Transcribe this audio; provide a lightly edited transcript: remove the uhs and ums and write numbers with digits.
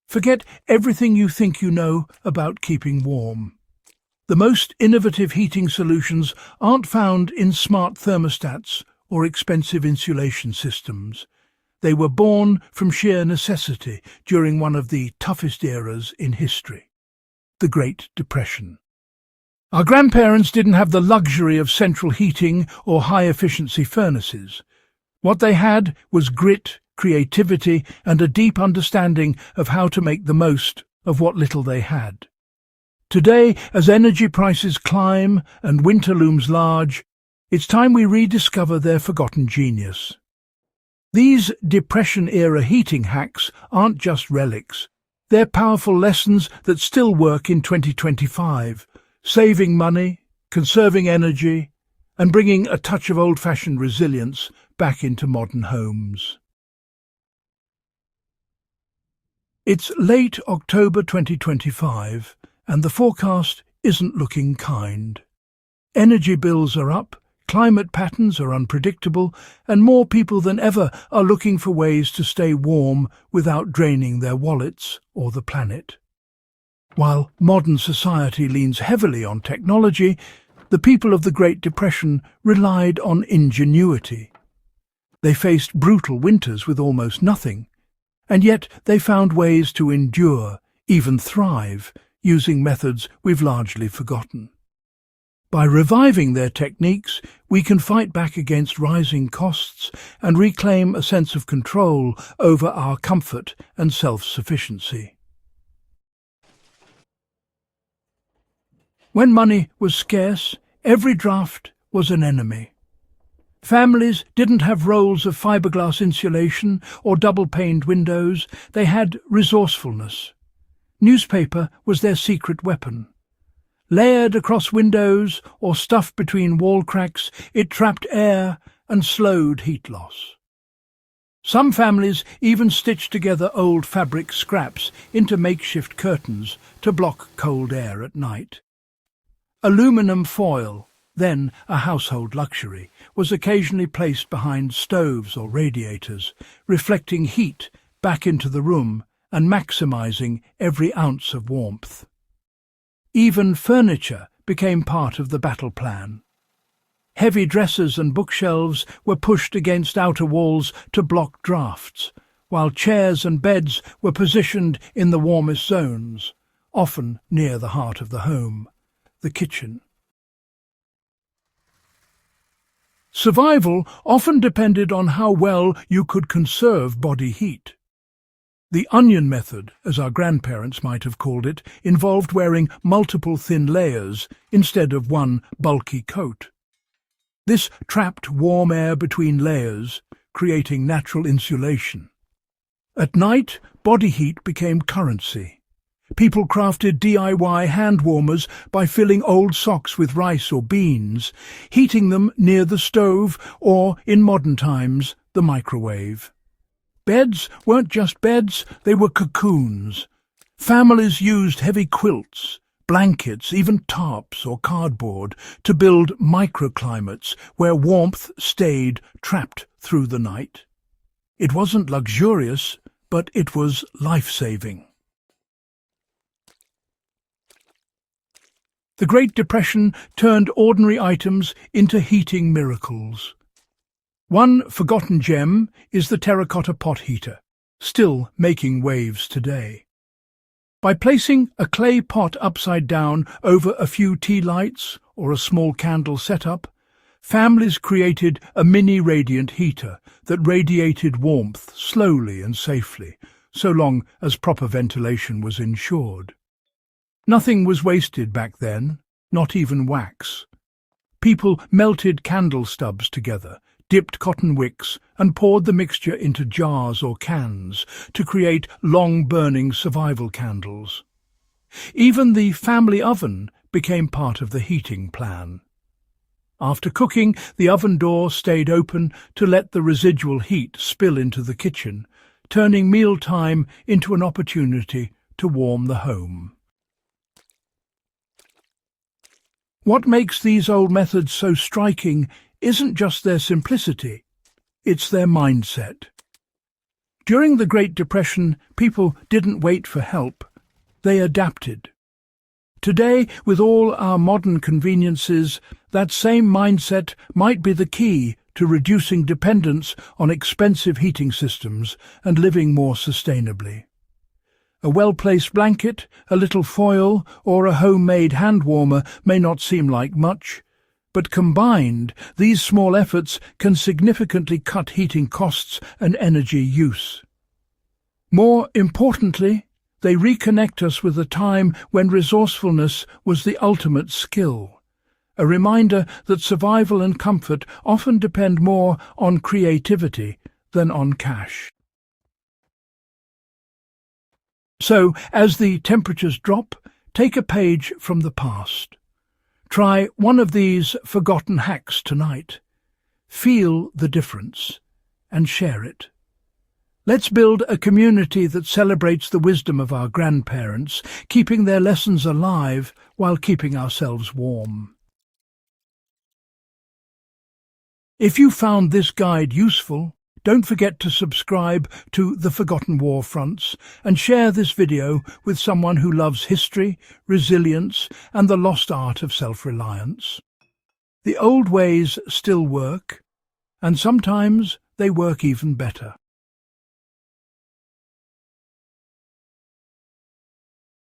Forget everything you think you know about keeping warm. The most innovative heating solutions aren't found in smart thermostats or expensive insulation systems. They were born from sheer necessity during one of the toughest eras in history, the Great Depression. Our grandparents didn't have the luxury of central heating or high-efficiency furnaces. What they had was grit, creativity, and a deep understanding of how to make the most of what little they had. Today, as energy prices climb and winter looms large, it's time we rediscover their forgotten genius. These Depression-era heating hacks aren't just relics. They're powerful lessons that still work in 2025, saving money, conserving energy, and bringing a touch of old-fashioned resilience back into modern homes. It's late October 2025, and the forecast isn't looking kind. Energy bills are up, climate patterns are unpredictable, and more people than ever are looking for ways to stay warm without draining their wallets or the planet. While modern society leans heavily on technology, the people of the Great Depression relied on ingenuity. They faced brutal winters with almost nothing, and yet they found ways to endure, even thrive, using methods we've largely forgotten. By reviving their techniques, we can fight back against rising costs and reclaim a sense of control over our comfort and self-sufficiency. When money was scarce, every draft was an enemy. Families didn't have rolls of fiberglass insulation or double-paned windows, they had resourcefulness. Newspaper was their secret weapon. Layered across windows or stuffed between wall cracks, it trapped air and slowed heat loss. Some families even stitched together old fabric scraps into makeshift curtains to block cold air at night. Aluminum foil, then a household luxury, was occasionally placed behind stoves or radiators, reflecting heat back into the room and maximising every ounce of warmth. Even furniture became part of the battle plan. Heavy dressers and bookshelves were pushed against outer walls to block drafts, while chairs and beds were positioned in the warmest zones, often near the heart of the home, the kitchen. Survival often depended on how well you could conserve body heat. The onion method, as our grandparents might have called it, involved wearing multiple thin layers instead of one bulky coat. This trapped warm air between layers, creating natural insulation. At night, body heat became currency. People crafted DIY hand warmers by filling old socks with rice or beans, heating them near the stove or, in modern times, the microwave. Beds weren't just beds, they were cocoons. Families used heavy quilts, blankets, even tarps or cardboard to build microclimates where warmth stayed trapped through the night. It wasn't luxurious, but it was life-saving. The Great Depression turned ordinary items into heating miracles. One forgotten gem is the terracotta pot heater, still making waves today. By placing a clay pot upside down over a few tea lights or a small candle setup, families created a mini radiant heater that radiated warmth slowly and safely, so long as proper ventilation was ensured. Nothing was wasted back then, not even wax. People melted candle stubs together, dipped cotton wicks and poured the mixture into jars or cans to create long-burning survival candles. Even the family oven became part of the heating plan. After cooking, the oven door stayed open to let the residual heat spill into the kitchen, turning mealtime into an opportunity to warm the home. What makes these old methods so striking isn't just their simplicity, it's their mindset. During the Great Depression, people didn't wait for help. They adapted. Today, with all our modern conveniences, that same mindset might be the key to reducing dependence on expensive heating systems and living more sustainably. A well-placed blanket, a little foil, or a homemade hand warmer may not seem like much, but combined, these small efforts can significantly cut heating costs and energy use. More importantly, they reconnect us with a time when resourcefulness was the ultimate skill, a reminder that survival and comfort often depend more on creativity than on cash. So, as the temperatures drop, take a page from the past. Try one of these forgotten hacks tonight. Feel the difference and share it. Let's build a community that celebrates the wisdom of our grandparents, keeping their lessons alive while keeping ourselves warm. If you found this guide useful, don't forget to subscribe to The Forgotten War Fronts and share this video with someone who loves history, resilience, and the lost art of self-reliance. The old ways still work, and sometimes they work even better.